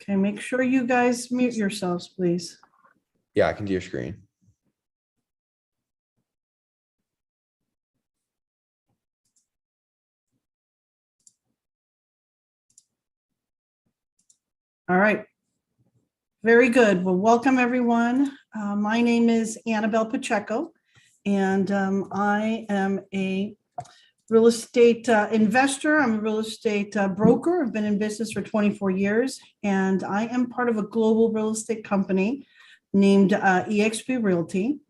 Okay, make sure you guys mute yourselves, please. Yeah, I can do your screen. All right. Very good. Well, welcome everyone. My name is Annabelle Pacheco, and I am a real estate investor. I'm a real estate broker. I've been in business for 24 years, and I am part of a global real estate company named eXp Realty.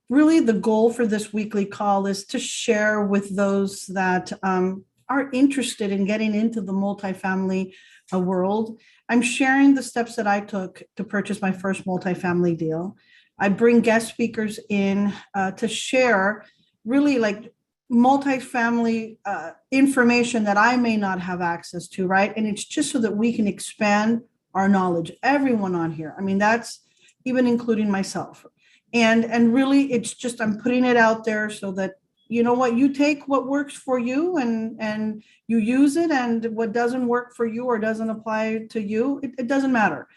Really, the goal for this weekly call is to share with those that are interested in getting into the multifamily world. I'm sharing the steps that I took to purchase my first multifamily deal. I bring guest speakers in to share really like multifamily information that I may not have access to, right? And it's just so that we can expand our knowledge, everyone on here. I mean, that's even including myself. And really, it's just I'm putting it out there so that you know what, you take what works for you and you use it, and what doesn't work for you or doesn't apply to you, it doesn't matter.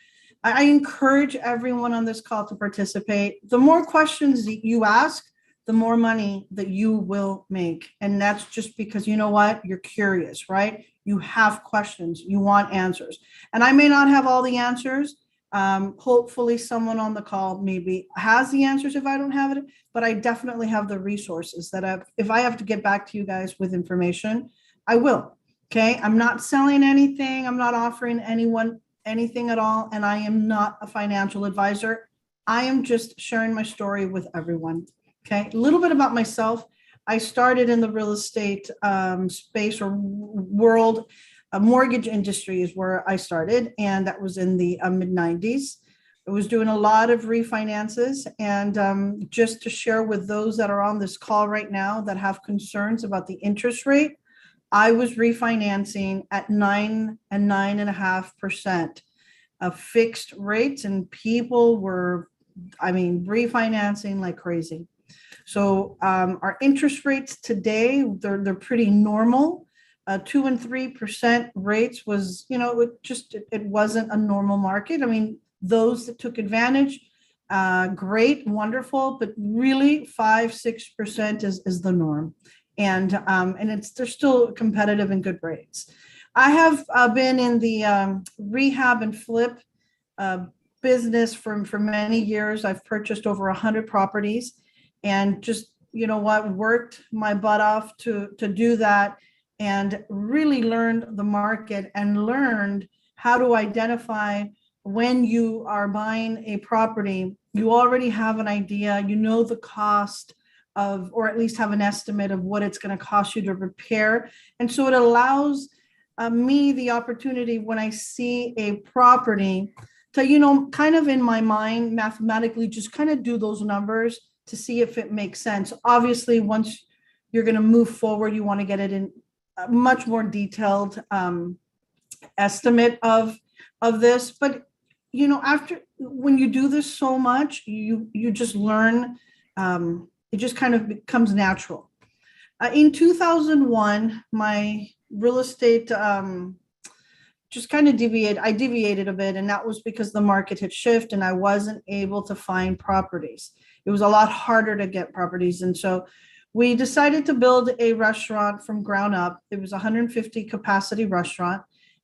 I encourage everyone on this call to participate. The more questions that you ask, the more money that you will make. And that's just because you know what, you're curious, right? You have questions, you want answers. And I may not have all the answers. Hopefully someone on the call maybe has the answers if I don't have it, but I definitely have the resources that if I have to get back to you guys with information, I will. Okay. I'm not selling anything. I'm not offering anyone anything at all. And I am not a financial advisor. I am just sharing my story with everyone. Okay. A little bit about myself. I started in the real estate space or world. Mortgage industry is where I started, and that was in the mid 90s. I was doing a lot of refinances, and just to share with those that are on this call right now that have concerns about the interest rate, I was refinancing at 9 and 9.5% of fixed rates, and people were, refinancing like crazy. So our interest rates today, they're pretty normal. 2 and 3% rates was, it wasn't a normal market. I mean, those that took advantage, great, wonderful, but really 5-6% is the norm. And they're still competitive and good rates. I have been in the rehab and flip business for many years. I've purchased over 100 properties, and just, worked my butt off to do that, and really learned the market and learned how to identify when you are buying a property. You already have an idea, the cost of, or at least have an estimate of what it's going to cost you to repair. And so it allows me the opportunity when I see a property to, kind of in my mind, mathematically, just kind of do those numbers to see if it makes sense. Obviously, once you're going to move forward, you want to get it in a much more detailed estimate of this. But after, when you do this so much, you just learn. It just kind of becomes natural. In 2001, my real estate just kind of deviated a bit, and that was because the market had shifted and I wasn't able to find properties. It was a lot harder to get properties, and so we decided to build a restaurant from ground up. It was a 150 capacity restaurant.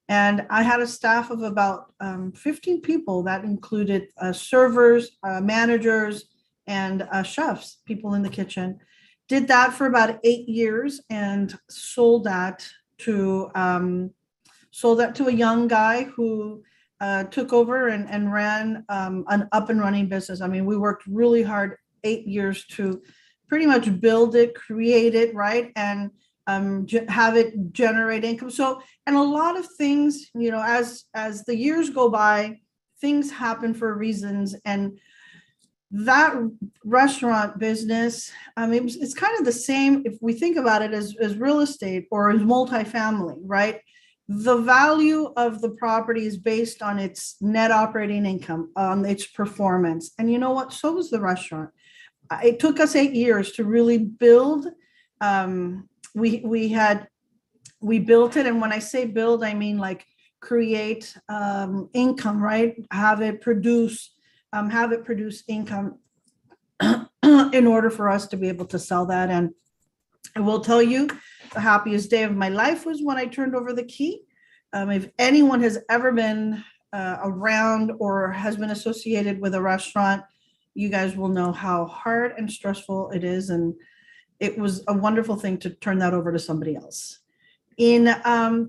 And I had a staff of about 15 people that included servers, managers, and chefs, people in the kitchen. Did that for about 8 years and sold that to a young guy who took over and ran an up and running business. I mean, we worked really hard 8 years to pretty much build it, create it, right? And have it generate income. So, and a lot of things, as the years go by, things happen for reasons. And that restaurant business, it's kind of the same if we think about it as real estate or as multifamily, right? The value of the property is based on its net operating income, on its performance. And you know what? So was the restaurant. It took us 8 years to really build. We built it. And when I say build, I mean like create income, right? Have it produce income in order for us to be able to sell that. And I will tell you, the happiest day of my life was when I turned over the key. If anyone has ever been around or has been associated with a restaurant, you guys will know how hard and stressful it is. And it was a wonderful thing to turn that over to somebody else. In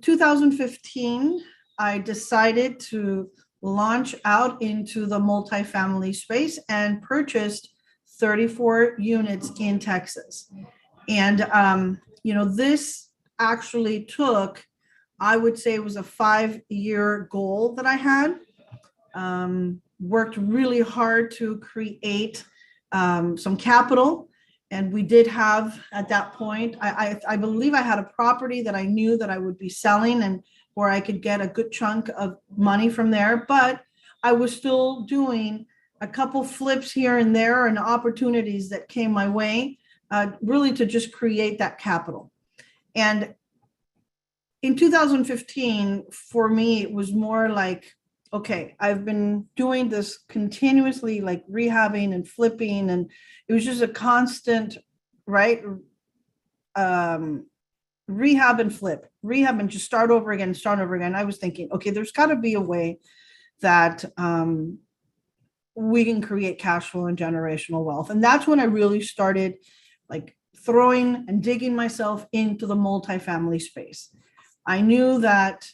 2015, I decided to launch out into the multifamily space and purchased 34 units in Texas. And, this actually took, I would say it was a 5-year goal that I had. Worked really hard to create some capital. And we did have at that point, I believe I had a property that I knew that I would be selling and where I could get a good chunk of money from there. But I was still doing a couple flips here and there and opportunities that came my way, really to just create that capital. And in 2015, for me, it was more like, okay, I've been doing this continuously, like rehabbing and flipping, and it was just a constant, right? Rehab and flip, rehab and just start over again. I was thinking, okay, there's got to be a way that we can create cash flow and generational wealth. And that's when I really started like throwing and digging myself into the multifamily space. I knew that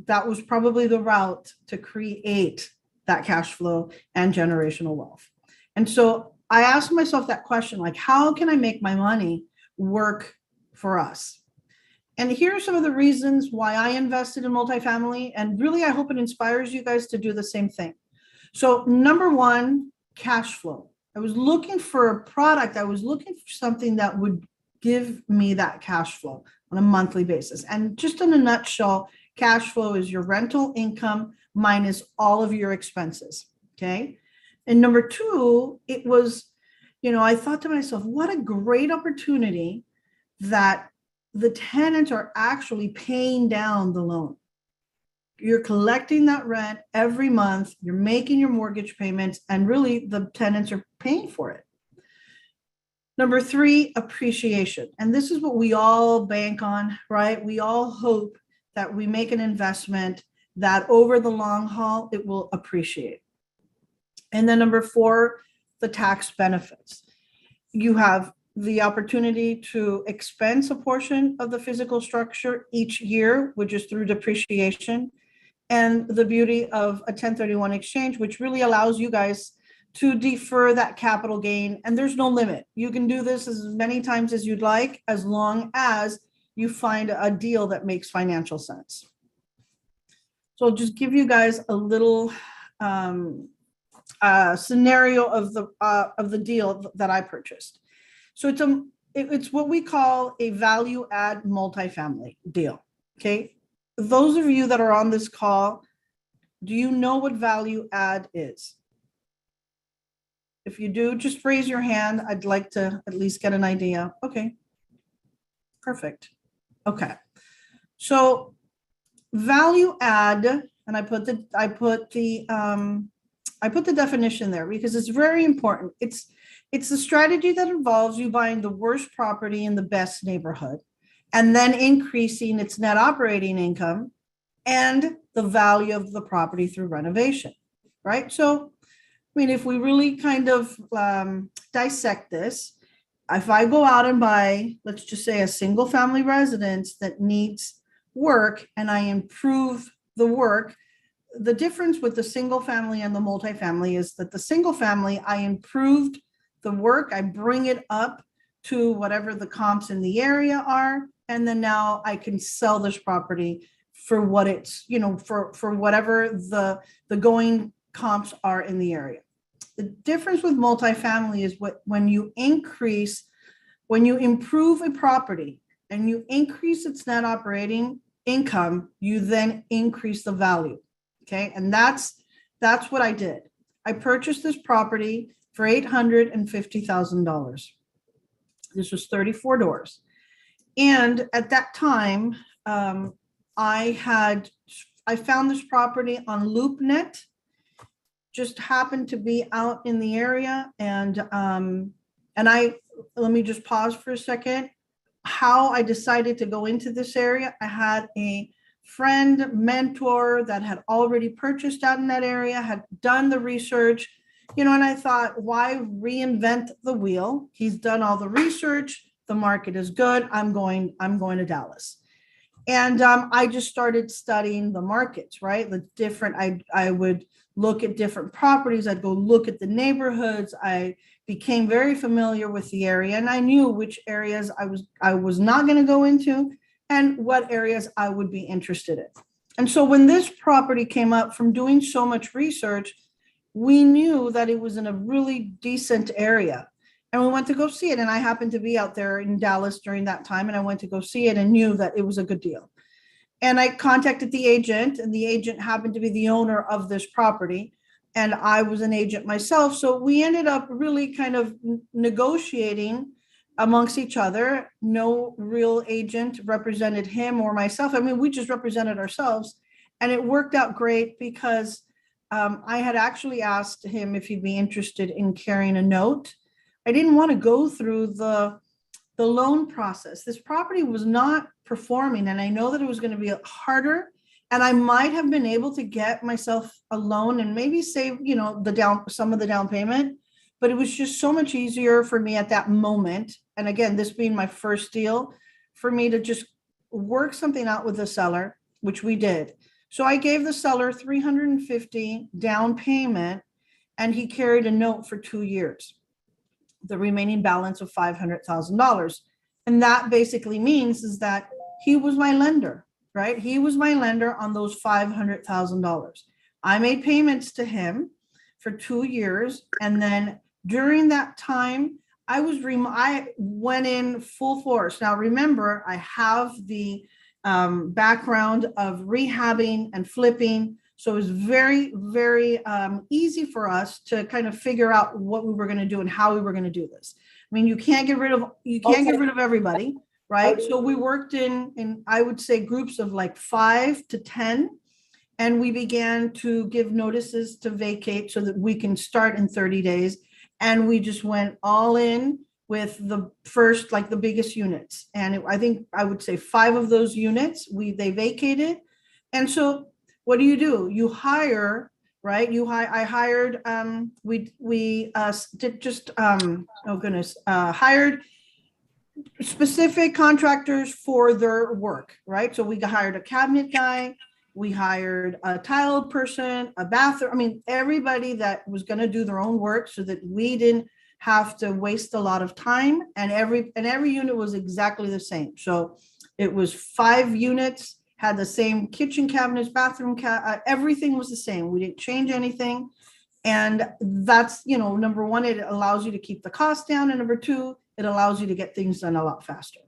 that was probably the route to create that cash flow and generational wealth. And so I asked myself that question, like, how can I make my money work for us? And here are some of the reasons why I invested in multifamily. And really, I hope it inspires you guys to do the same thing. So number one, cash flow. I was looking for a product. I was looking for something that would give me that cash flow on a monthly basis. And just in a nutshell, cash flow is your rental income minus all of your expenses. Okay. And number two, it was, I thought to myself, what a great opportunity that the tenants are actually paying down the loan. You're collecting that rent every month, you're making your mortgage payments, and really the tenants are paying for it. Number three, appreciation. And this is what we all bank on, right? We all hope that we make an investment that over the long haul, it will appreciate. And then number four, the tax benefits. You have the opportunity to expense a portion of the physical structure each year, which is through depreciation, and the beauty of a 1031 exchange, which really allows you guys to defer that capital gain. And there's no limit. You can do this as many times as you'd like, as long as you find a deal that makes financial sense. So I'll just give you guys a little scenario of the deal that I purchased. So it's what we call a value add multifamily deal. Okay. Those of you that are on this call, do you know what value add is? If you do, just raise your hand. I'd like to at least get an idea. Okay. Perfect. Okay. So value add, and I put the definition there because it's very important. It's a strategy that involves you buying the worst property in the best neighborhood and then increasing its net operating income and the value of the property through renovation, right? So, if we really kind of dissect this, if I go out and buy, let's just say, a single family residence that needs work and I improve the work, the difference with the single family and the multifamily is that the single family, I improved the work, I bring it up to whatever the comps in the area are, and then now I can sell this property for what it's, for whatever the going comps are in the area. The difference with multifamily is when you improve a property and you increase its net operating income, you then increase the value. Okay. And that's what I did. I purchased this property for $850,000. This was 34 doors. And at that time, I I found this property on LoopNet, just happened to be out in the area, and let me just pause for a second. How I decided to go into this area, I had a friend, mentor that had already purchased out in that area, had done the research, and I thought, why reinvent the wheel? He's done all the research. The market is good. I'm going to Dallas. And I just started studying the markets, right? The different, I would look at different properties. I'd go look at the neighborhoods. I became very familiar with the area, and I knew which areas I was not going to go into and what areas I would be interested in. And so when this property came up, from doing so much research, we knew that it was in a really decent area. And we went to go see it. And I happened to be out there in Dallas during that time. And I went to go see it and knew that it was a good deal. And I contacted the agent, and the agent happened to be the owner of this property. And I was an agent myself. So we ended up really kind of negotiating amongst each other. No real agent represented him or myself. I mean, we just represented ourselves. And it worked out great because I had actually asked him if he'd be interested in carrying a note. I didn't want to go through the loan process. This property was not performing, and I know that it was going to be harder, and I might have been able to get myself a loan and maybe save, some of the down payment, but it was just so much easier for me at that moment. And again, this being my first deal, for me to just work something out with the seller, which we did. So I gave the seller $350 down payment, and he carried a note for 2 years, the remaining balance of $500,000. And that basically means is that he was my lender, right? He was my lender on those $500,000. I made payments to him for 2 years. And then during that time, I went in full force. Now, remember, I have the background of rehabbing and flipping. So it was very, very easy for us to kind of figure out what we were going to do and how we were going to do this. I mean, you can't get rid of everybody, right? So we worked in I would say groups of like 5 to 10, and we began to give notices to vacate so that we can start in 30 days. And we just went all in with the first, like the biggest units. And I think I would say 5 of those units they vacated. And so what do? You hire, right? I hired, hired specific contractors for their work, right? So we hired a cabinet guy, we hired a tile person, a bathroom. I mean, everybody that was going to do their own work so that we didn't have to waste a lot of time. And every unit was exactly the same. So it was 5 units, had the same kitchen cabinets, bathroom, everything was the same. We didn't change anything. And that's, number one, it allows you to keep the cost down. And number 2, it allows you to get things done a lot faster.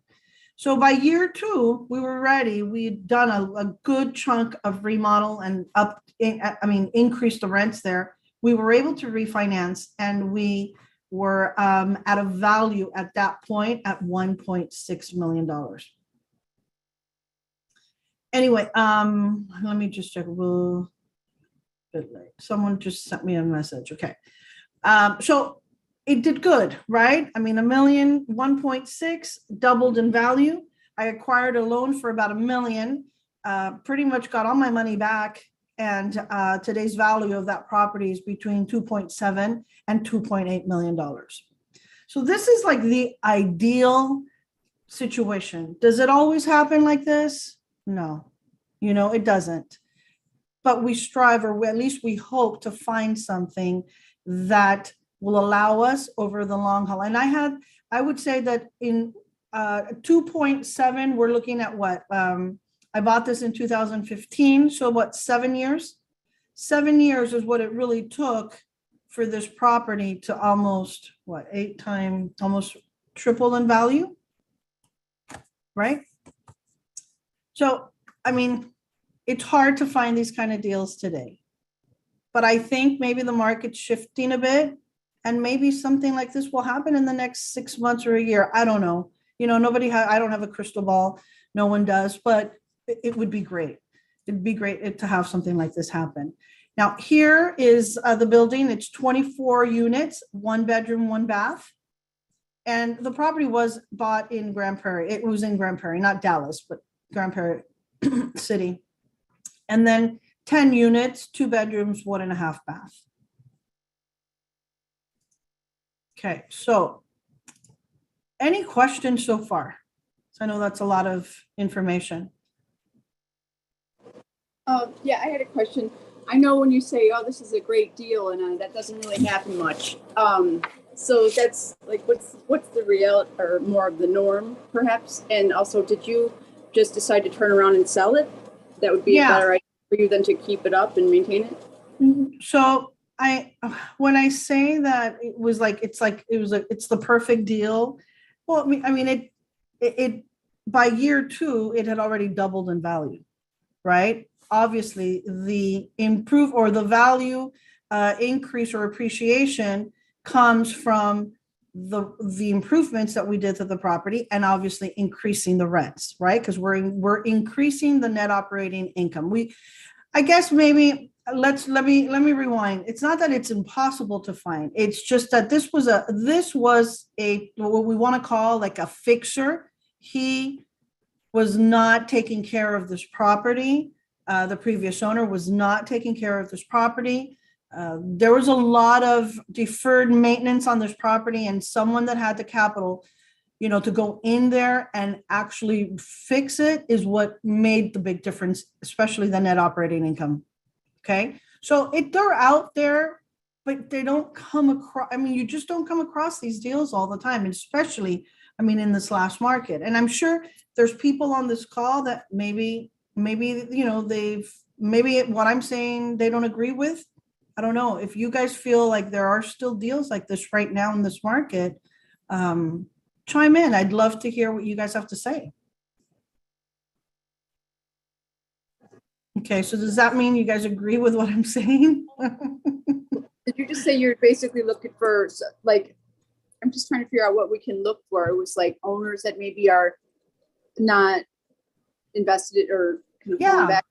So by year 2, we were ready. We'd done a good chunk of remodel and increased the rents there. We were able to refinance, and we were at a value at that point at $1.6 million. Anyway, let me just check. Someone just sent me a message. Okay. So it did good, right? I mean, 1.6 doubled in value. I acquired a loan for about $1 million, pretty much got all my money back. And today's value of that property is between 2.7 and $2.8 million. So this is like the ideal situation. Does it always happen like this? No, it doesn't. But we strive, or at least we hope, to find something that will allow us over the long haul. And I would say that in 2.7, we're looking at what? I bought this in 2015. So what, 7 years? 7 years is what it really took for this property to almost, almost triple in value, right? So, I mean, it's hard to find these kind of deals today, but I think maybe the market's shifting a bit, and maybe something like this will happen in the next 6 months or a year. I don't know. I don't have a crystal ball. No one does, but it would be great. It'd be great to have something like this happen. Now, here is the building. It's 24 units, 1 bedroom, 1 bath. And the property was bought in Grand Prairie. It was in Grand Prairie, not Dallas, but Grand Prairie City. And then 10 units, 2 bedrooms, 1.5 bath. Okay, so any questions so far? So I know that's a lot of information. Yeah, I had a question. I know when you say, "Oh, this is a great deal," and that doesn't really happen much. So that's like, what's the real or more of the norm, perhaps? And also, did you just decide to turn around and sell it? That would be a better idea for you than to keep it up and maintain it. So when I say that it was like, it's the perfect deal. Well, I mean, it by year 2, it had already doubled in value, right? Obviously, the value increase or appreciation comes from the improvements that we did to the property, and obviously increasing the rents, right? Because we're increasing the net operating income. I guess maybe let me rewind. It's not that it's impossible to find. It's just that this was a what we want to call like a fixer. He was not taking care of this property. The previous owner was not taking care of this property. There was a lot of deferred maintenance on this property, and someone that had the capital, to go in there and actually fix it is what made the big difference, especially the net operating income. Okay. So they're out there, but they don't come across. I mean, you just don't come across these deals all the time, especially, in this last market. And I'm sure there's people on this call that maybe, maybe what I'm saying, they don't agree with. I don't know. If you guys feel like there are still deals like this right now in this market, chime in. I'd love to hear what you guys have to say. Okay, so does that mean you guys agree with what I'm saying? Did you just say you're basically looking for, like, I'm just trying to figure out what we can look for. It was like owners that maybe are not invested or kind of pulling back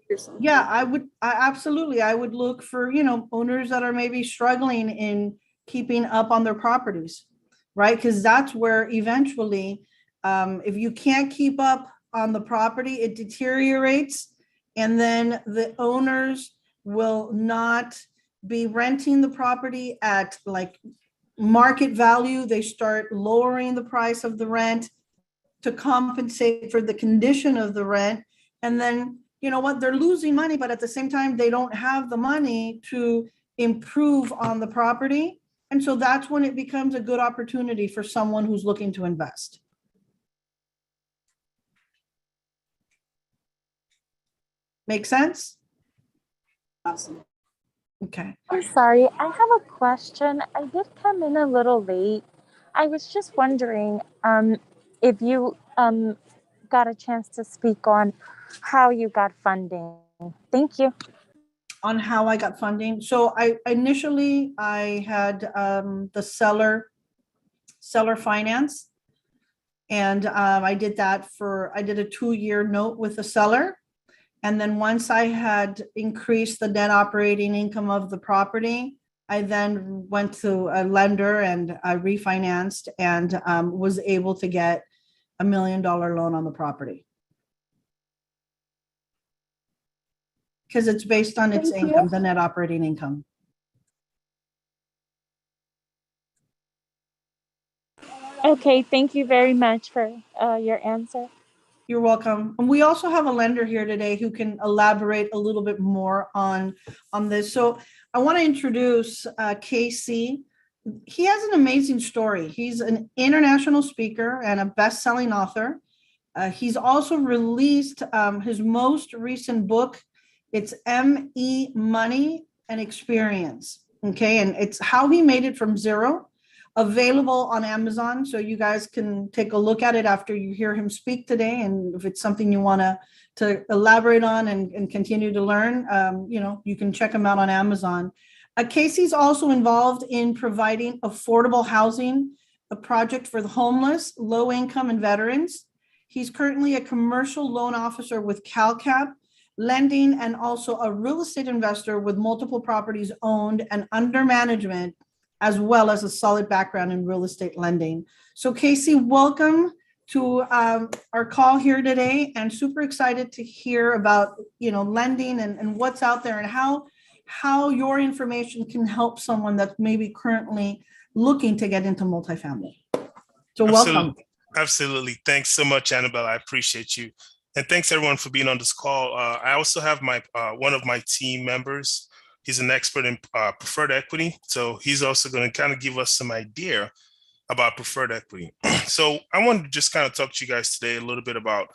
or something. Yeah, I would look for, owners that are maybe struggling in keeping up on their properties, right? Because that's where eventually, if you can't keep up on the property, it deteriorates. And then the owners will not be renting the property at like market value. They start lowering the price of the rent to compensate for the condition of the rent. And then, you know what, they're losing money, but at the same time, they don't have the money to improve on the property. And so that's when it becomes a good opportunity for someone who's looking to invest. Make sense? Awesome. Okay. I'm sorry, I have a question. I did come in a little late. I was just wondering if you got a chance to speak on how you got funding. Thank you. On how I got funding. So I initially had the seller finance. And I did a 2-year note with the seller. And then once I had increased the net operating income of the property, I then went to a lender and I refinanced and was able to get $1 million loan on the property. Because it's based on its income, the net operating income. Okay, thank you very much for your answer. You're welcome. And we also have a lender here today who can elaborate a little bit more on this. So I want to introduce Casey. He has an amazing story. He's an international speaker and a best-selling author. He's also released his most recent book. It's ME Money and Experience. Okay, and it's how he made it from zero. Available on Amazon, so you guys can take a look at it after you hear him speak today. And if it's something you want to elaborate on and continue to learn, you can check him out on Amazon. Casey's also involved in providing affordable housing, a project for the homeless, low income, and veterans. He's currently a commercial loan officer with Calcap lending, and also a real estate investor with multiple properties owned and under management, as well as a solid background in real estate lending. So Casey, welcome to our call here today, and super excited to hear about, lending and what's out there and how your information can help someone that's maybe currently looking to get into multifamily. So welcome. Absolutely. Thanks so much, Annabelle. I appreciate you. And thanks everyone for being on this call. I also have one of my team members. He's an expert in preferred equity. So he's also going to kind of give us some idea about preferred equity. So I wanted to just kind of talk to you guys today a little bit about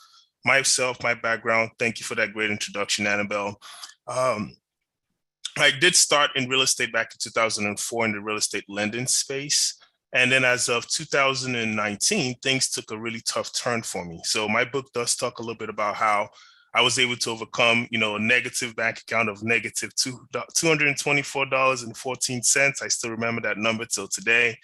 myself, my background. Thank you for that great introduction, Annabelle. I did start in real estate back in 2004 in the real estate lending space. And then as of 2019, things took a really tough turn for me. So my book does talk a little bit about how I was able to overcome, a negative bank account of negative $224.14. I still remember that number till today,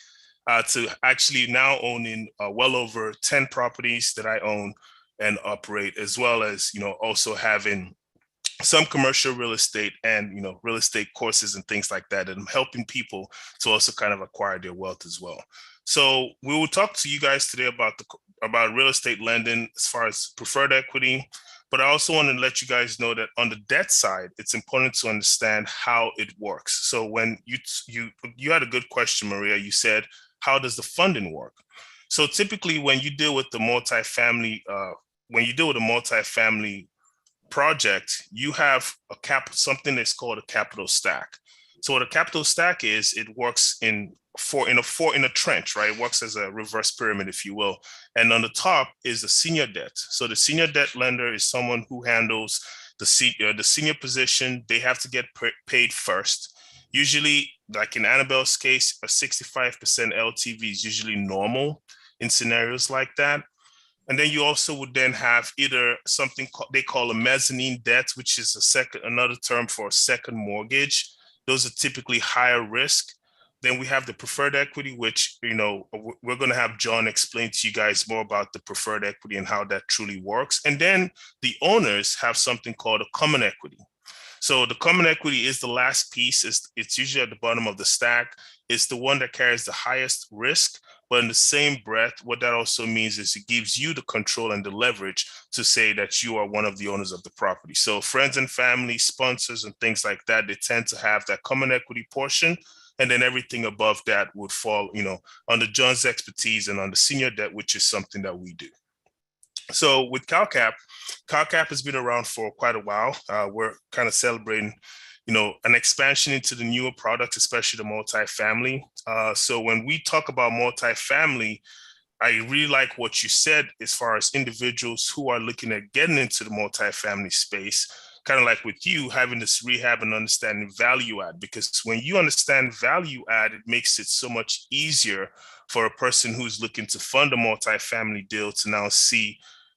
to actually now owning well over 10 properties that I own and operate, as well as, also having some commercial real estate and, real estate courses and things like that. And I'm helping people to also kind of acquire their wealth as well. So we will talk to you guys today about real estate lending as far as preferred equity. But I also want to let you guys know that on the debt side, it's important to understand how it works. So when you had a good question, Maria, you said, how does the funding work? So typically when you deal with the multifamily, project, you have something that's called a capital stack. So what a capital stack is, it works in a trench, right? It works as a reverse pyramid, if you will. And on the top is the senior debt. So the senior debt lender is someone who handles the senior position. They have to get paid first. Usually, like in Annabelle's case, a 65% LTV is usually normal in scenarios like that. And then you also would then have either something they call a mezzanine debt, which is another term for a second mortgage. Those are typically higher risk. Then we have the preferred equity, which, we're going to have John explain to you guys more about the preferred equity and how that truly works. And then the owners have something called a common equity. So the common equity is the last piece. It's usually at the bottom of the stack. It's the one that carries the highest risk. But in the same breath, what that also means is it gives you the control and the leverage to say that you are one of the owners of the property. So friends and family, sponsors, and things like that, they tend to have that common equity portion. And then everything above that would fall, under John's expertise and on the senior debt, which is something that we do. So with Calcap has been around for quite a while. We're kind of celebrating an expansion into the newer products, especially the multifamily. So when we talk about multifamily, I really like what you said as far as individuals who are looking at getting into the multifamily space, kind of like with you having this rehab and understanding value add, because when you understand value add, it makes it so much easier for a person who's looking to fund a multifamily deal to now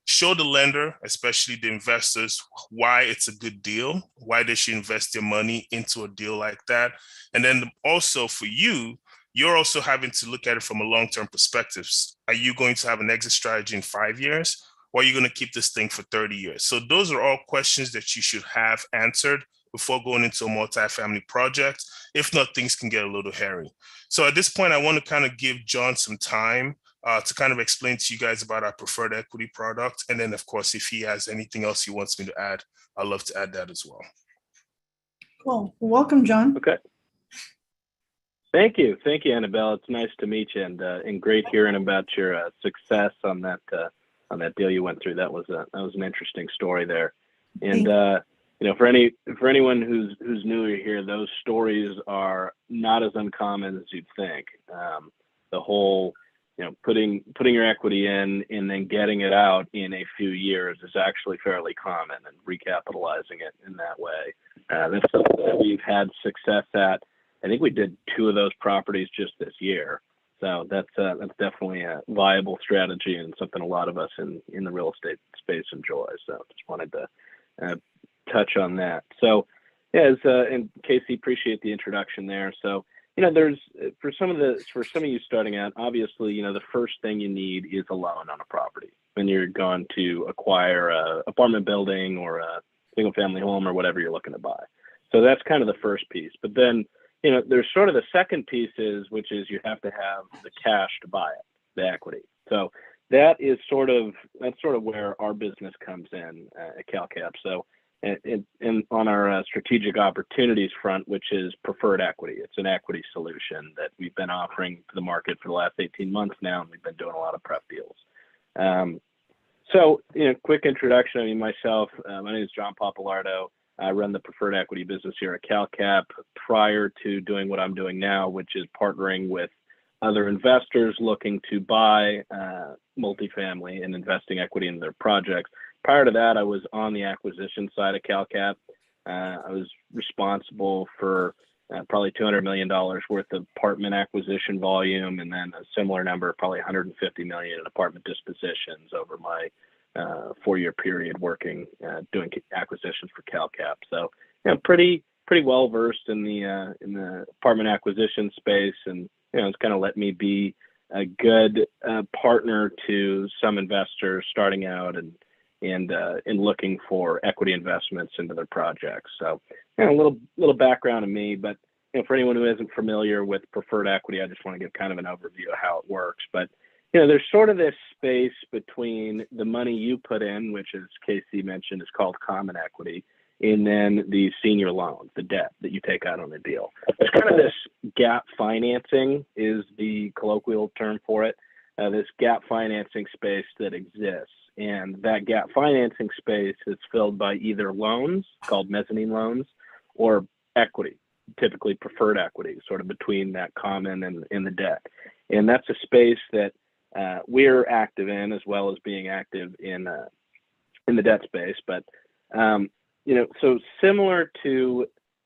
show the lender, especially the investors, why it's a good deal, why they should invest their money into a deal like that. And then also for you, you're also having to look at it from a long-term perspective. Are you going to have an exit strategy in 5 years, or are you going to keep this thing for 30 years? So those are all questions that you should have answered before going into a multifamily project. If not, things can get a little hairy. So at this point, I want to kind of give John some time to kind of explain to you guys about our preferred equity product. And then, of course, if he has anything else he wants me to add, I'd love to add that as well. Cool. Welcome, John. Okay. Thank you, Annabelle. It's nice to meet you, and great hearing about your success on that deal you went through. That was an interesting story there. And for anyone who's new here, those stories are not as uncommon as you'd think. The whole putting your equity in and then getting it out in a few years is actually fairly common, and recapitalizing it in that way. That's something that we've had success at. I think we did 2 of those properties just this year. So that's definitely a viable strategy and something a lot of us in the real estate space enjoy. So just wanted to touch on that. So and Casey, appreciate the introduction there. So there's for some of you starting out, obviously, the first thing you need is a loan on a property when you're going to acquire a apartment building or a single family home or whatever you're looking to buy. So that's kind of the first piece. But then, there's sort of the second piece which is you have to have the cash to buy it, the equity. So that's sort of where our business comes in at Calcap. So, and on our strategic opportunities front, which is preferred equity. It's an equity solution that we've been offering to the market for the last 18 months now, and we've been doing a lot of prep deals. So, quick introduction. I mean, myself, my name is John Papalardo. I run the preferred equity business here at Calcap prior to doing what I'm doing now, which is partnering with other investors looking to buy multifamily and investing equity in their projects. Prior to that, I was on the acquisition side of Calcap. I was responsible for probably $200 million worth of apartment acquisition volume, and then a similar number, probably $150 million in apartment dispositions over my 4-year period working, doing acquisitions for Calcap. So, pretty well versed in the apartment acquisition space, and it's kind of let me be a good partner to some investors starting out and looking for equity investments into their projects. So, a little background on me, but for anyone who isn't familiar with preferred equity, I just want to give kind of an overview of how it works. But there's sort of this space between the money you put in, which, as Casey mentioned, is called common equity, and then the senior loan, the debt that you take out on the deal. There's kind of this gap financing is the colloquial term for it, this gap financing space that exists. And that gap financing space is filled by either loans, called mezzanine loans, or equity, typically preferred equity, sort of between that common and the debt. And that's a space that we're active in, as well as being active in the debt space. But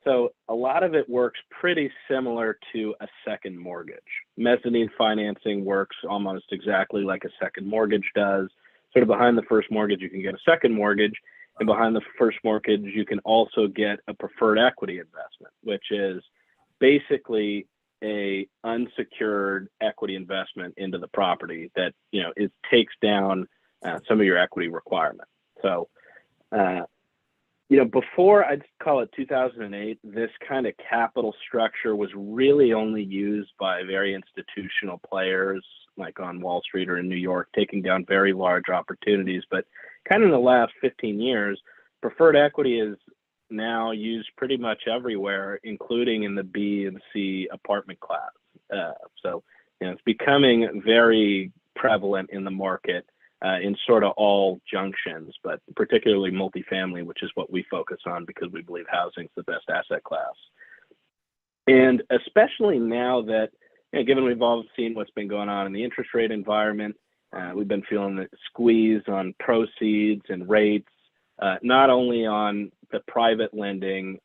so a lot of it works pretty similar to a second mortgage. Mezzanine financing works almost exactly like a second mortgage does. Sort of behind the first mortgage, you can get a second mortgage, and behind the first mortgage, you can also get a preferred equity investment, which is basically a unsecured equity investment into the property that it takes down some of your equity requirement. So before, I'd call it 2008, this kind of capital structure was really only used by very institutional players like on Wall Street or in New York, taking down very large opportunities. But kind of in the last 15 years, preferred equity is now used pretty much everywhere, including in the B and C apartment class. So it's becoming very prevalent in the market in sort of all junctions, but particularly multifamily, which is what we focus on because we believe housing is the best asset class. And especially now that, given we've all seen what's been going on in the interest rate environment, we've been feeling the squeeze on proceeds and rates, not only on the private lending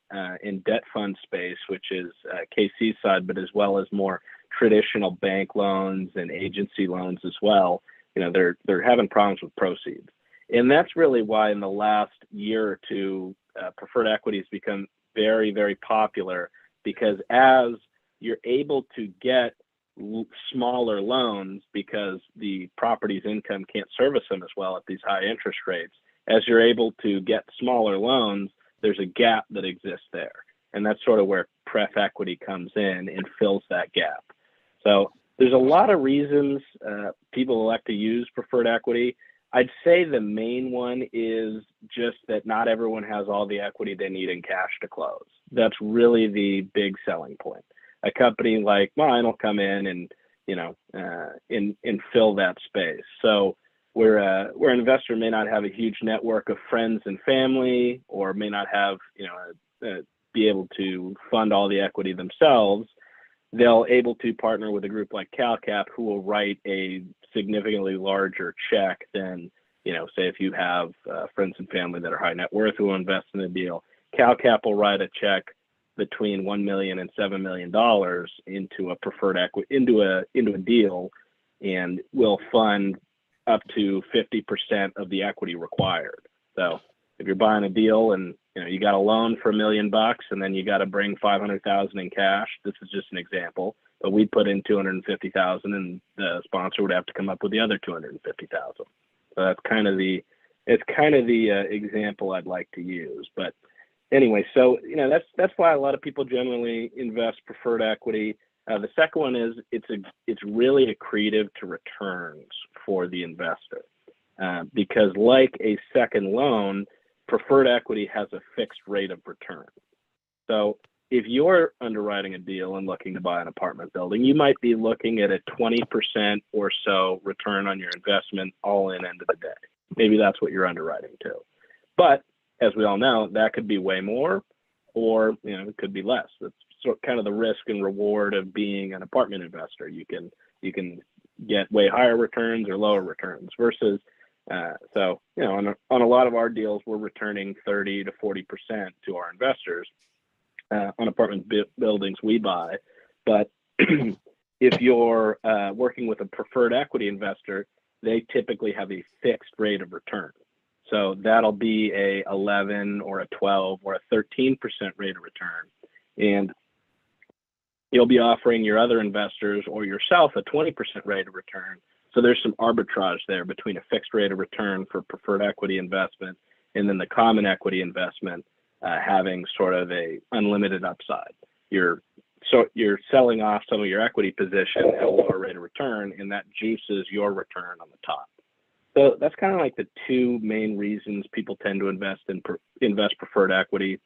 in debt fund space, which is KC's side, but as well as more traditional bank loans and agency loans as well. They're having problems with proceeds. And that's really why in the last year or two, preferred equity has become very, very popular, because as you're able to get smaller loans because the property's income can't service them as well at these high interest rates, as you're able to get smaller loans, there's a gap that exists there. And that's sort of where pref equity comes in and fills that gap. So there's a lot of reasons people elect to use preferred equity. I'd say the main one is just that not everyone has all the equity they need in cash to close. That's really the big selling point. A company like mine will come in and, and fill that space. So where an investor may not have a huge network of friends and family, or may not have, be able to fund all the equity themselves, they'll able to partner with a group like Calcap, who will write a significantly larger check than, say if you have friends and family that are high net worth who will invest in the deal. Calcap will write a check between $1 million and $7 million into a preferred equity, into a deal, and will fund up to 50% of the equity required. So if you're buying a deal and you got a loan for $1 million and then you got to bring $500,000 in cash, this is just an example, but we'd put in $250,000 and the sponsor would have to come up with the other $250,000. So that's kind of the It's kind of the example I'd like to use. But anyway, so that's why a lot of people generally invest preferred equity. The second one is it's really accretive to returns for the investor because like a second loan, preferred equity has a fixed rate of return. So if you're underwriting a deal and looking to buy an apartment building, you might be looking at a 20% or so return on your investment all in end of the day. Maybe that's what you're underwriting to. But as we all know, that could be way more or it could be less. That's sort of kind of the risk and reward of being an apartment investor. You can get way higher returns or lower returns versus on a lot of our deals, we're returning 30 to 40% to our investors on apartment buildings we buy. But if you're working with a preferred equity investor, they typically have a fixed rate of return. So that'll be a 11 or a 12 or a 13% rate of return. And you'll be offering your other investors or yourself a 20% rate of return. So there's some arbitrage there between a fixed rate of return for preferred equity investment and then the common equity investment having sort of a unlimited upside. You're selling off some of your equity position at a lower rate of return, and that juices your return on the top. So that's kind of like the two main reasons people tend to invest preferred equity.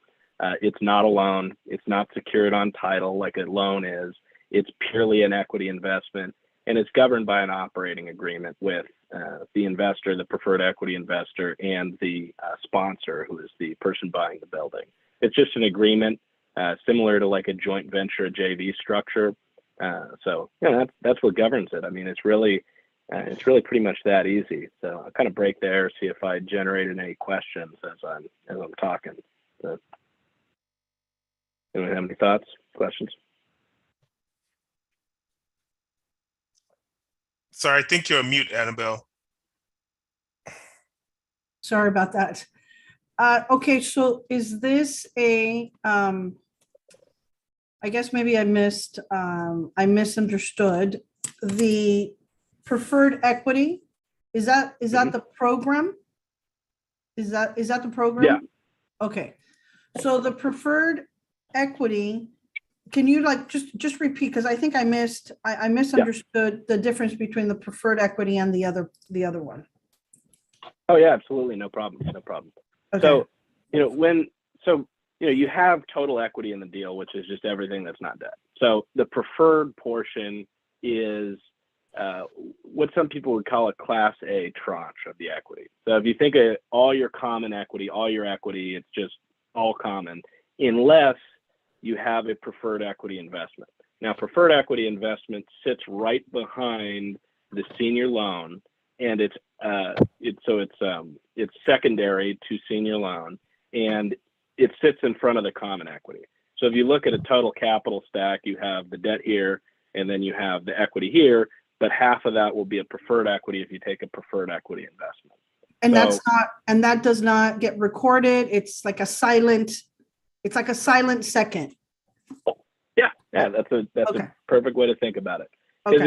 It's not a loan. It's not secured on title like a loan is. It's purely an equity investment, and it's governed by an operating agreement with the investor, the preferred equity investor, and the sponsor, who is the person buying the building. It's just an agreement similar to like a joint venture, a JV structure. That's what governs it. I mean, it's really pretty much that easy. So I'll kind of break there, see if I generated any questions as I'm talking. So, anyone have any thoughts, questions? Sorry, I think you're on mute, Annabelle. Sorry about that. Okay, so is this I guess maybe I misunderstood the preferred equity. Is that the program? Is that the program? Yeah. Okay. So the preferred equity, can you just repeat? Because I think I misunderstood the difference between the preferred equity and the other one. Oh yeah, absolutely. No problem. Okay. So, you have total equity in the deal, which is just everything that's not debt. So the preferred portion is what some people would call a class A tranche of the equity. So if you think of all your common equity, all your equity, it's just all common, unless you have a preferred equity investment. Now, preferred equity investment sits right behind the senior loan, and it's secondary to senior loan, and it sits in front of the common equity. So if you look at a total capital stack, you have the debt here, and then you have the equity here, but half of that will be a preferred equity if you take a preferred equity investment. And that does not get recorded. It's like a silent second. Yeah, that's a perfect way to think about it. Because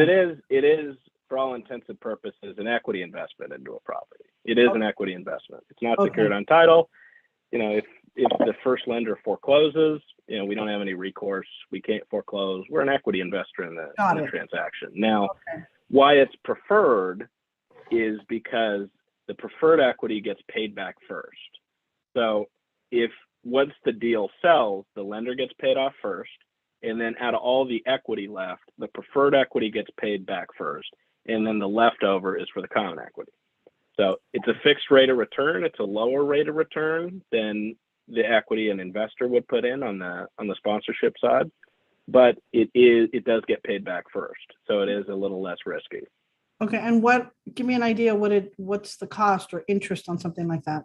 it is for all intents and purposes an equity investment into a property. It is an equity investment. It's not secured on title. If the first lender forecloses, we don't have any recourse. We can't foreclose. We're an equity investor in the transaction. Now, why it's preferred is because the preferred equity gets paid back first. So once the deal sells, the lender gets paid off first, and then out of all the equity left, the preferred equity gets paid back first, and then the leftover is for the common equity. So it's a fixed rate of return. It's a lower rate of return than the equity an investor would put in on the sponsorship side, but it does get paid back first, so it is a little less risky. Okay, and give me an idea what's the cost or interest on something like that?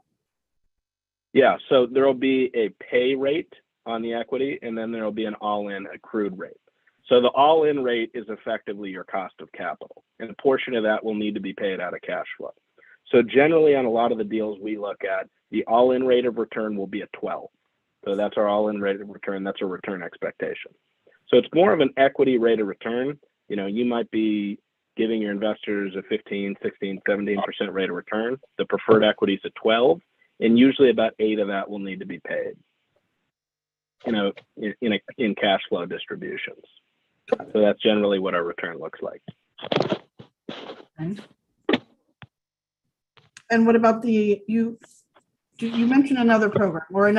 Yeah, so there will be a pay rate on the equity, and then there will be an all-in accrued rate. So the all-in rate is effectively your cost of capital, and a portion of that will need to be paid out of cash flow. So generally on a lot of the deals we look at, the all-in rate of return will be a 12. So that's our all-in rate of return. That's a return expectation. So it's more of an equity rate of return. You might be giving your investors a 15, 16, 17% rate of return. The preferred equity is at 12, and usually about 8 of that will need to be paid, in cash flow distributions. So that's generally what our return looks like. Okay. And what about you mentioned another program or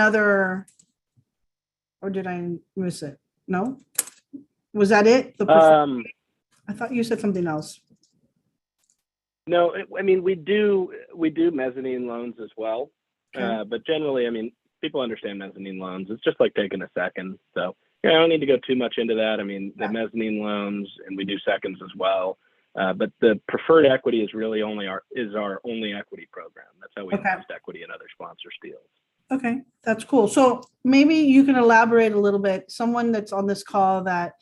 did I miss it? No? Was that it? I thought you said something else. No, I mean, we do mezzanine loans as well. Okay. But generally, I mean, people understand mezzanine loans. It's just like taking a second. So I don't need to go too much into that. I mean, the mezzanine loans, and we do seconds as well. But the preferred equity is really our only equity program. That's how we invest equity in other sponsors' deals. Okay, that's cool. So maybe you can elaborate a little bit. Someone that's on this call that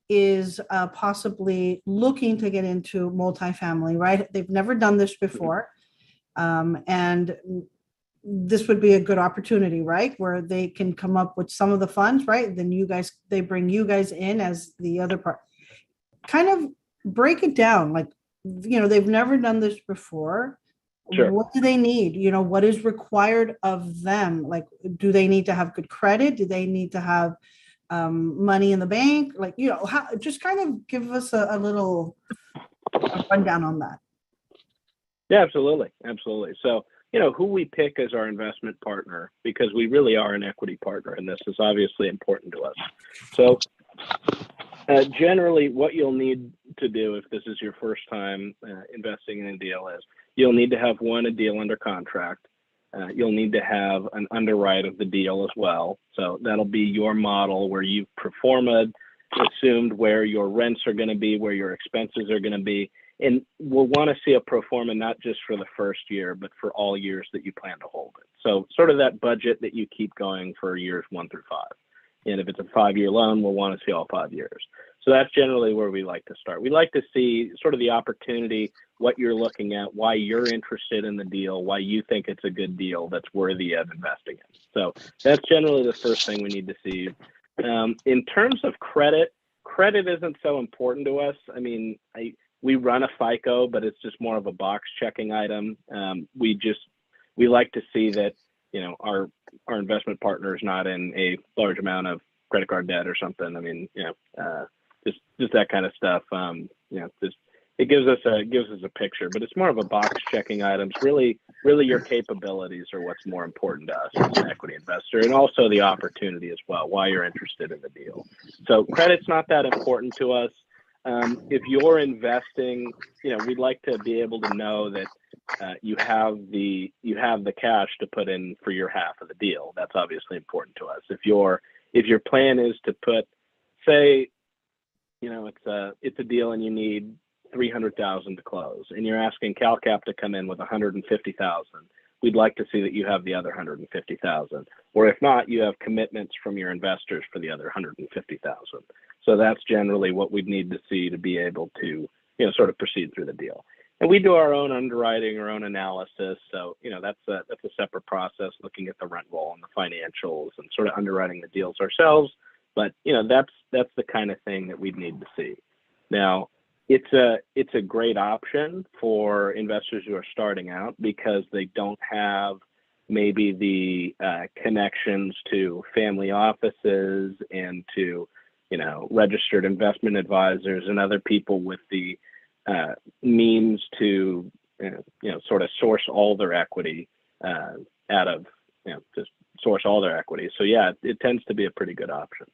is possibly looking to get into multifamily, right? They've never done this before. And this would be a good opportunity, right? Where they can come up with some of the funds, right? Then they bring you guys in as the other part. Kind of break it down. Like, they've never done this before. Sure. What do they need? What is required of them? Like, do they need to have good credit? Do they need to have money in the bank? Like, just kind of give us a little rundown on that. Yeah, absolutely. Absolutely. So, who we pick as our investment partner, because we really are an equity partner, and this is obviously important to us. So generally what you'll need to do if this is your first time investing in a deal is you'll need to have a deal under contract. You'll need to have an underwrite of the deal as well. So that'll be your model where you've assumed where your rents are going to be, where your expenses are going to be. And we'll want to see a pro forma, not just for the first year, but for all years that you plan to hold it. So sort of that budget that you keep going for years 1 through 5. And if it's a 5-year loan, we'll want to see all 5 years. So that's generally where we like to start. We like to see sort of the opportunity, what you're looking at, why you're interested in the deal, why you think it's a good deal that's worthy of investing in. So that's generally the first thing we need to see. In terms of credit isn't so important to us. I mean, we run a FICO, but it's just more of a box checking item. We like to see that, our investment partner is not in a large amount of credit card debt or something. I mean, just that kind of stuff. It gives us a picture, but it's more of a box checking items. Really your capabilities are what's more important to us as an equity investor, and also the opportunity as well, why you're interested in the deal. So credit's not that important to us. If you're investing, we'd like to be able to know that you have the cash to put in for your half of the deal. That's obviously important to us. If your plan is to put, say, it's a deal and you need $300,000 to close, and you're asking Calcap to come in with $150,000, we'd like to see that you have the other $150,000, or if not, you have commitments from your investors for the other $150,000. So that's generally what we'd need to see to be able to, sort of proceed through the deal. And we do our own underwriting, our own analysis. So, that's a separate process, looking at the rent roll and the financials and sort of underwriting the deals ourselves. But, that's the kind of thing that we'd need to see. Now, it's a great option for investors who are starting out because they don't have maybe the connections to family offices and to, registered investment advisors and other people with the means to, sort of source all their equity just source all their equity. So yeah, it tends to be a pretty good option.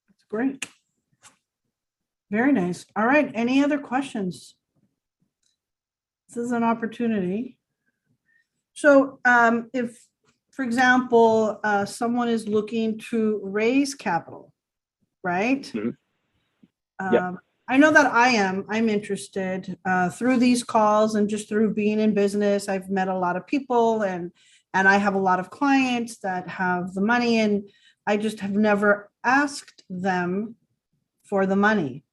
That's great. Very nice. All right. Any other questions? This is an opportunity. So if, for example, someone is looking to raise capital, right? Mm-hmm. Yeah. I know that I'm interested through these calls and just through being in business. I've met a lot of people and I have a lot of clients that have the money, and I just have never asked them for the money.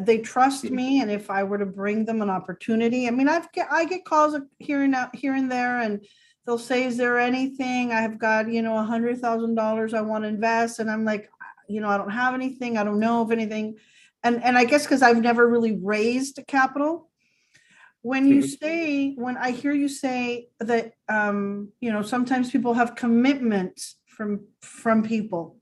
They trust me, and if I were to bring them an opportunity, I mean, I get calls here and there, and they'll say, "Is there anything? I have got $100,000 I want to invest," and I'm like, I don't have anything. I don't know of anything. and I guess because I've never really raised capital. When you say, when I hear you say that, sometimes people have commitments from people,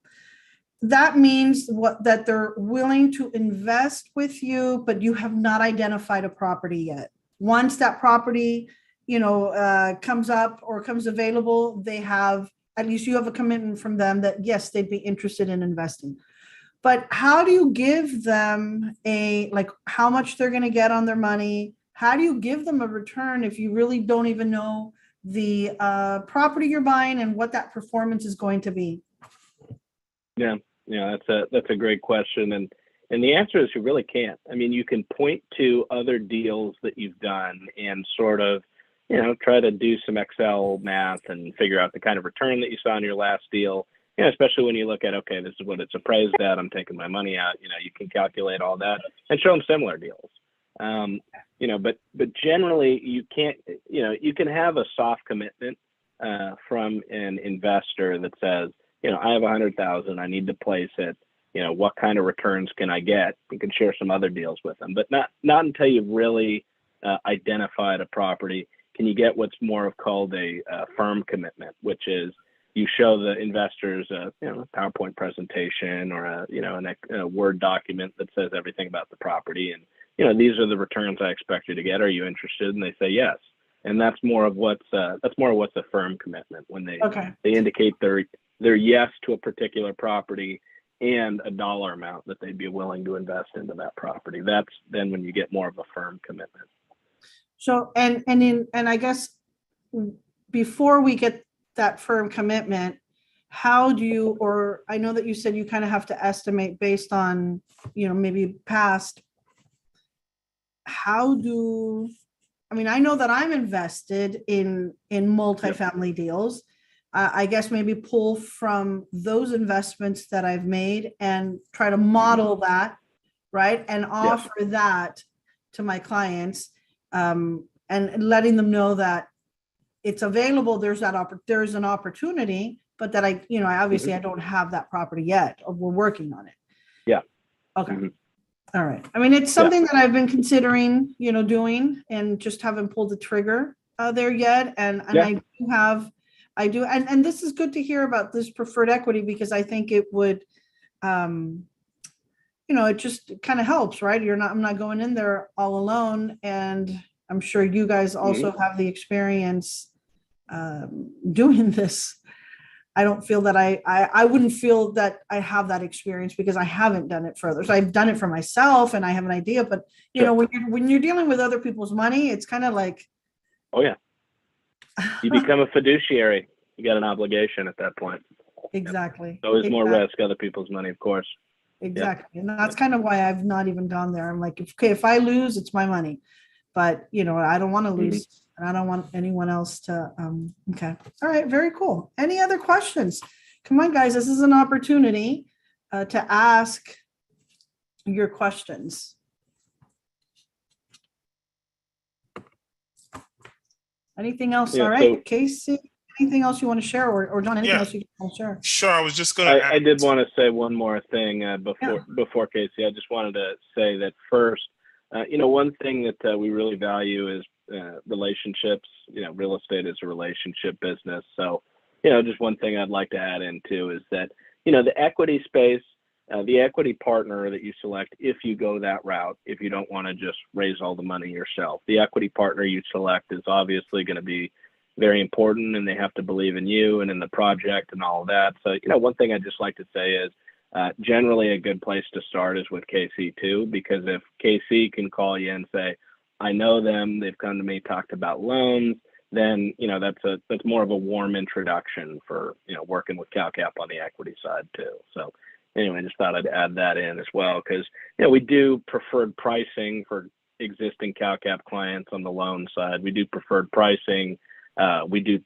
that means that they're willing to invest with you, but you have not identified a property yet. Once that property, comes up or comes available, at least you have a commitment from them that yes, they'd be interested in investing. But how do you give them how much they're going to get on their money? How do you give them a return if you really don't even know the property you're buying and what that performance is going to be? Yeah, that's a great question, and the answer is you really can't. I mean, you can point to other deals that you've done and sort of, try to do some Excel math and figure out the kind of return that you saw in your last deal. Especially when you look at, okay, this is what it's appraised at, I'm taking my money out. You can calculate all that and show them similar deals. But generally you can't. You can have a soft commitment from an investor that says, I have 100,000, I need to place it. What kind of returns can I get? You can share some other deals with them, but not until you've really identified a property can you get what's more of called a firm commitment, which is you show the investors a PowerPoint presentation or a Word document that says everything about the property, and these are the returns I expect you to get. Are you interested? And they say yes, and that's more of what's a firm commitment when they indicate their yes to a particular property and a dollar amount that they'd be willing to invest into that property. That's then when you get more of a firm commitment. So, and I guess before we get that firm commitment, how do you, or I know that you said you kind of have to estimate based on, maybe past, I know that I'm invested in multifamily deals. I guess maybe pull from those investments that I've made and try to model that, right? And offer that to my clients, and letting them know that it's available. There's an opportunity, but that I obviously I don't have that property yet, or we're working on it. Yeah. Okay. All right. I mean, it's something that I've been considering, doing, and just haven't pulled the trigger there yet. And I do. And this is good to hear about this preferred equity, because I think it would, it just kind of helps, right? I'm not going in there all alone. And I'm sure you guys also have the experience doing this. I don't feel that I wouldn't feel that I have that experience because I haven't done it for others. I've done it for myself and I have an idea, but when you're dealing with other people's money, it's kind of like, oh yeah, you become a fiduciary. You got an obligation at that point. Exactly. So there's more risk, other people's money, of course. Exactly. And that's kind of why I've not even gone there. I'm like, if I lose, it's my money, but I don't want to lose. And I don't want anyone else to, okay. All right. Very cool. Any other questions? Come on, guys. This is an opportunity to ask your questions. Anything else? All right. So, Casey, anything else you want to share, or John, anything else you want to share? Sure. I was just going to I did want to say one more thing before Casey. I just wanted to say that first, one thing that we really value is relationships. Real estate is a relationship business. So, just one thing I'd like to add in too is that, the equity space, the equity partner that you select, if you go that route, if you don't want to just raise all the money yourself, the equity partner you select is obviously going to be very important, and they have to believe in you and in the project and all of that. So, one thing I'd just like to say is generally a good place to start is with KC too, because if KC can call you and say, I know them, they've come to me, talked about loans, then, that's more of a warm introduction for, working with Calcap on the equity side too. So anyway, I just thought I'd add that in as well, because, we do preferred pricing for existing Calcap clients on the loan side. We do preferred pricing. We do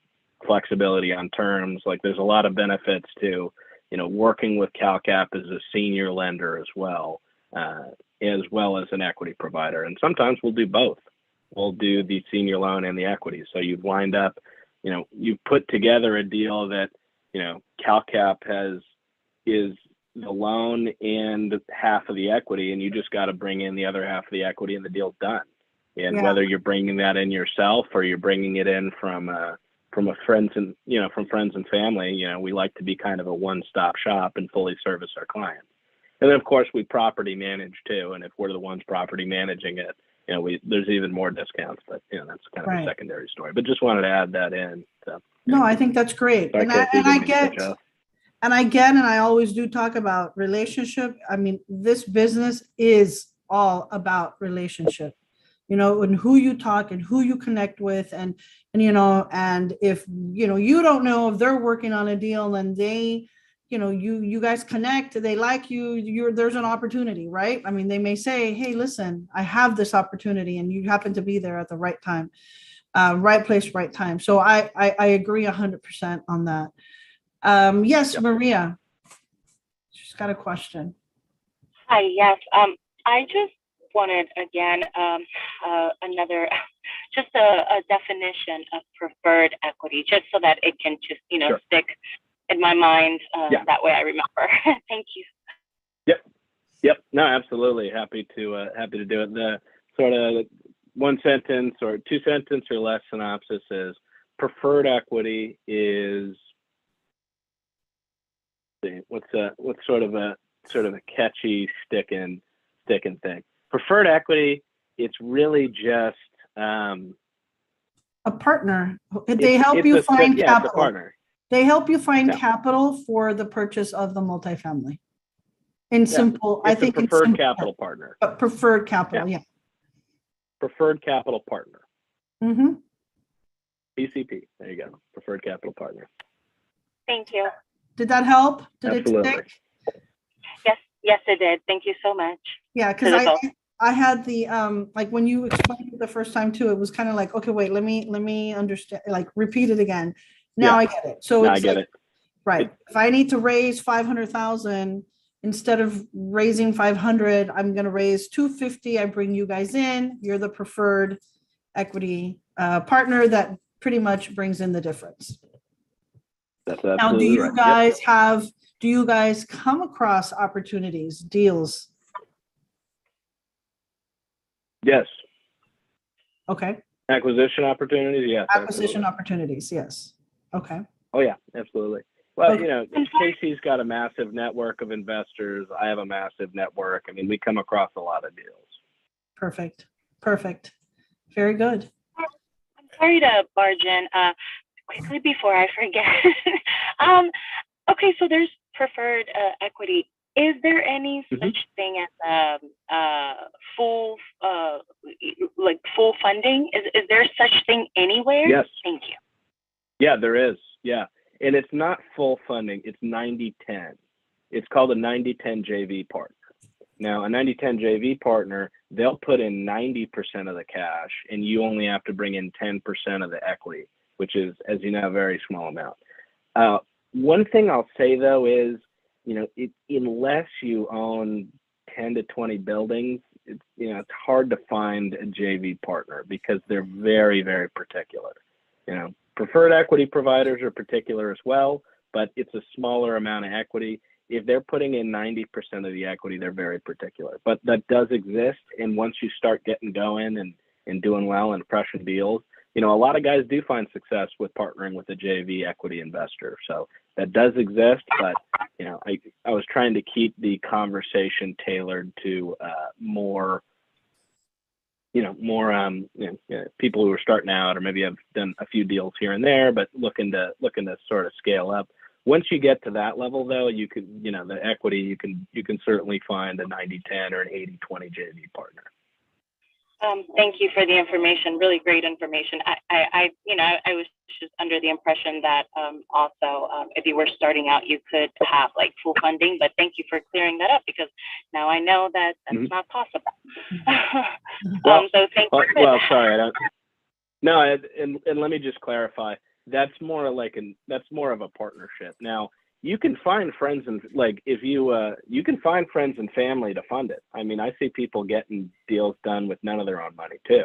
flexibility on terms. Like there's a lot of benefits to, working with Calcap as a senior lender as well as an equity provider. And sometimes we'll do both. We'll do the senior loan and the equity. So you'd wind up, you put together a deal that, Calcap is, the loan and half of the equity, and you just got to bring in the other half of the equity, and the deal's done. And Yeah. whether you're bringing that in yourself or you're bringing it in from friends and family, we like to be kind of a one-stop shop and fully service our clients. And then of course we property manage too, and if we're the ones property managing it, there's even more discounts. But that's kind of Right. a secondary story. But just wanted to add that in. So, No, I think that's great. sorry, And Casey, didn't mean to cut you off. and I always do talk about relationship. I mean, this business is all about relationship, and who you talk and who you connect with. And if, you don't know if they're working on a deal and they, you guys connect, they like you, there's an opportunity, right? I mean, they may say, hey, listen, I have this opportunity, and you happen to be there at the right time, right place, right time. So I agree 100% on that. Yes, Yep. Maria. She's got a question. Hi, yes. I just wanted, again, another, just a definition of preferred equity, just so that it can just, Sure. stick in my mind. Yeah. That way I remember. Thank you. Yep. No, absolutely. Happy to do it. The sort of one sentence or two sentence or less synopsis is preferred equity is what's sort of a catchy sticking thing. Preferred equity, it's really just A partner. They help you find it's a capital. partner. They help you find Yeah. capital for the purchase of the multifamily. In simple, I It's think a it's preferred simple, capital partner. but preferred capital, yeah. Preferred capital partner. Mm-hmm. PCP. There you go. Preferred capital partner. Thank you. Did that help? Did Absolutely. it stick? Yes, it did. Thank you so much. Yeah, because Did it help? I had the like when you explained it the first time too, it was kind of like, okay, wait, let me understand, like repeat it again. Now Yeah. I get it. So No, I it's get like, it. right. If I need to raise 500,000, instead of raising 500, I'm going to raise 250. I bring you guys in. You're the preferred equity partner that pretty much brings in the difference. That's Now, absolutely right. do you guys come across opportunities, deals? Yes. Okay. Acquisition opportunities. Yes. Acquisition absolutely. opportunities. Yes. Okay. Oh yeah, absolutely. Well, Okay. Casey's got a massive network of investors. I have a massive network. I mean, we come across a lot of deals. Perfect. Very good. I'm sorry to barge in quickly before I forget. Okay, so there's preferred equity. Is there any such thing as full funding? Is there such thing anywhere? Yes. Thank you. Yeah, there is. Yeah. And it's not full funding. It's 90-10. It's called a 90-10 JV partner. Now, a 90-10 JV partner, they'll put in 90% of the cash, and you only have to bring in 10% of the equity, which is, as you know, a very small amount. One thing I'll say, though, is, unless you own 10 to 20 buildings, it's hard to find a JV partner because they're very, very particular. Preferred equity providers are particular as well, but it's a smaller amount of equity. If they're putting in 90% of the equity, they're very particular. But that does exist, and once you start getting going and doing well and crushing deals, a lot of guys do find success with partnering with a JV equity investor. So that does exist, but I was trying to keep the conversation tailored to more people who are starting out, or maybe have done a few deals here and there, but looking to sort of scale up. Once you get to that level, though, you can, the equity, you can certainly find a 90-10 or an 80-20 JV partner. Thank you for the information. Really great information. I was just under the impression that also if you were starting out, you could have like full funding, but thank you for clearing that up, because now I know that that's not possible. So thank you. Well, sorry, I don't. No, and let me just clarify. That's more of a partnership. Now, you can find friends and you can find friends and family to fund it. I mean, I see people getting deals done with none of their own money too.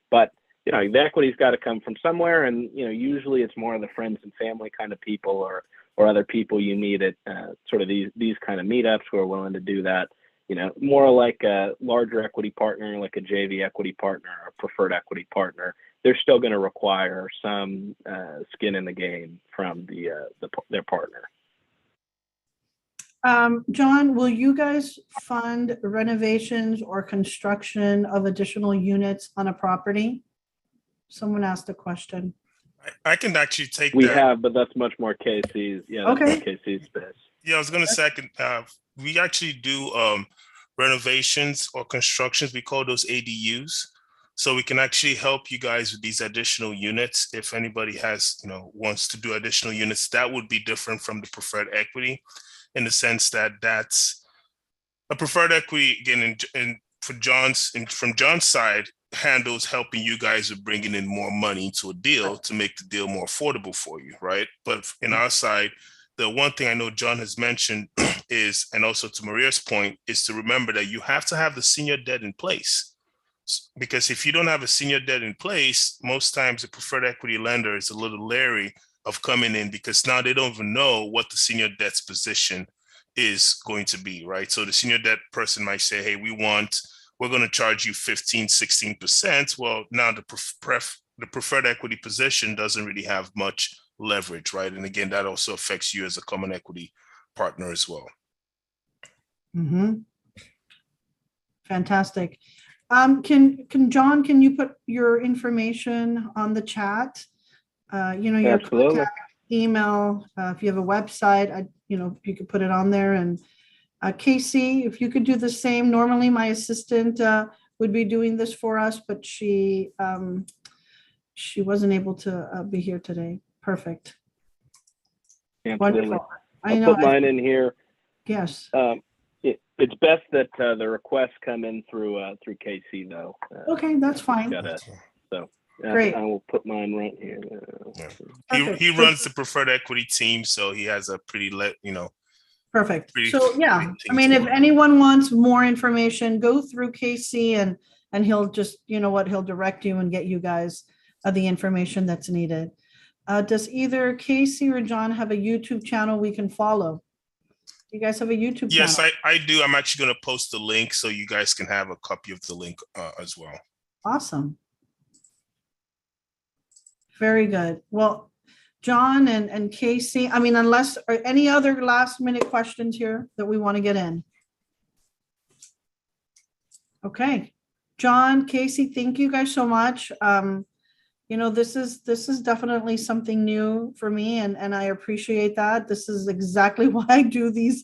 But the equity's got to come from somewhere, and usually it's more of the friends and family kind of people, or other people you meet at sort of these kind of meetups who are willing to do that. More like a larger equity partner, like a JV equity partner or preferred equity partner. They're still going to require some skin in the game from their partner. John, will you guys fund renovations or construction of additional units on a property? Someone asked a question. I can actually take We that. have, but that's much more Casey's. Yeah, that's Okay. more Casey's space. Yeah, I was going to say, we actually do renovations or constructions. We call those ADUs. So we can actually help you guys with these additional units. If anybody has, wants to do additional units, that would be different from the preferred equity in the sense that that's a preferred equity, again, from John's side, handles helping you guys with bringing in more money to a deal to make the deal more affordable for you, right? But in our side, the one thing I know John has mentioned is, and also to Maria's point, is to remember that you have to have the senior debt in place. Because if you don't have a senior debt in place, most times the preferred equity lender is a little leery of coming in because now they don't even know what the senior debt's position is going to be, right? So the senior debt person might say, hey, we're going to charge you 15, 16%. Well, now the preferred equity position doesn't really have much leverage, right? And again, that also affects you as a common equity partner as well. Mm-hmm. Fantastic. John, can you put your information on the chat? Your Absolutely. contact email, if you have a website, you could put it on there. And Casey, if you could do the same. Normally my assistant would be doing this for us, but she wasn't able to be here today. Perfect. Absolutely. Wonderful. I'll put mine in here. Yes. It's best that the requests come in through Casey, though. Okay, that's fine. Great. I will put mine right here. Yeah. He runs the preferred equity team, so he has a pretty Perfect. So yeah, I mean, if anyone wants more information, go through Casey and he'll just, he'll direct you and get you guys the information that's needed. Does either Casey or John have a YouTube channel we can follow? You guys have a YouTube channel? Yes, I do. I'm actually going to post the link so you guys can have a copy of the link as well. Awesome. Very good. Well, John and Casey, I mean, unless, or any other last minute questions here that we want to get in? Okay. John, Casey, thank you guys so much. This is definitely something new for me, and I appreciate that. This is exactly why I do these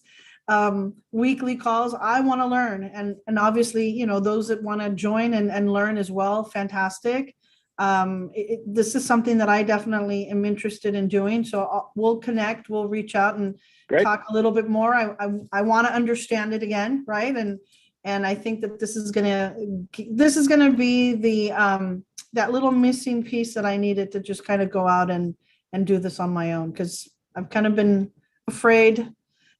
weekly calls. I want to learn, and obviously, those that want to join and learn as well, fantastic. This is something that I definitely am interested in doing. So we'll connect, we'll reach out and talk a little bit more. I want to understand it again, right? And I think that this is gonna be the that little missing piece that I needed to just kind of go out and do this on my own, because I've kind of been afraid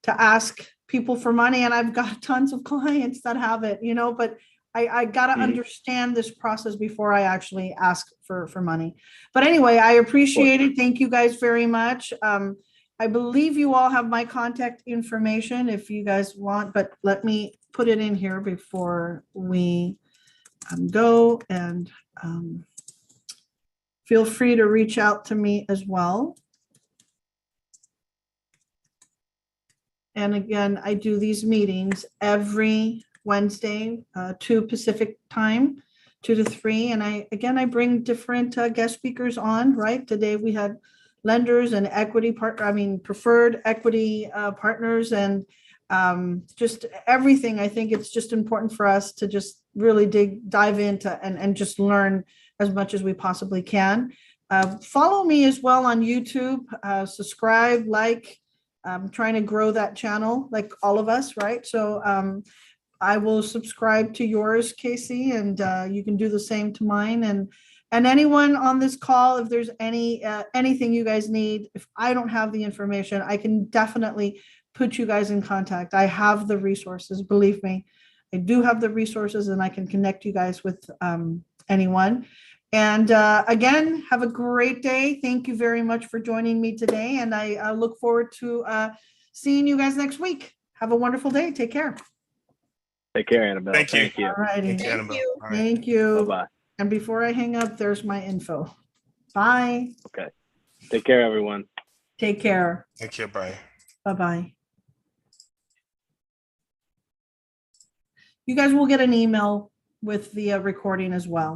to ask people for money, and I've got tons of clients that have it, but I got to understand this process before I actually ask for money. But anyway, I appreciate it. Thank you guys very much. I believe you all have my contact information if you guys want, but let me put it in here before we go, and feel free to reach out to me as well. And again, I do these meetings every Wednesday, 2 Pacific time, 2 to 3. And I bring different guest speakers on, right? Today we had lenders and preferred equity partners, and just everything. I think it's just important for us to just really dive into and just learn as much as we possibly can. Follow me as well on YouTube, subscribe, like. I'm trying to grow that channel like all of us, right? So I will subscribe to yours, Casey, and you can do the same to mine. And anyone on this call, if there's anything you guys need, if I don't have the information, I can definitely put you guys in contact. I have the resources, believe me. I do have the resources, and I can connect you guys with anyone. And again, have a great day. Thank you very much for joining me today. And I look forward to seeing you guys next week. Have a wonderful day. Take care. Take care, Annabelle. Thank you. Thank you. All righty. Thank you, Annabelle. All right. Thank you. Bye-bye. And before I hang up, there's my info. Bye. Okay. Take care, everyone. Take care. Thank you. Bye. Bye-bye. You guys will get an email with the recording as well.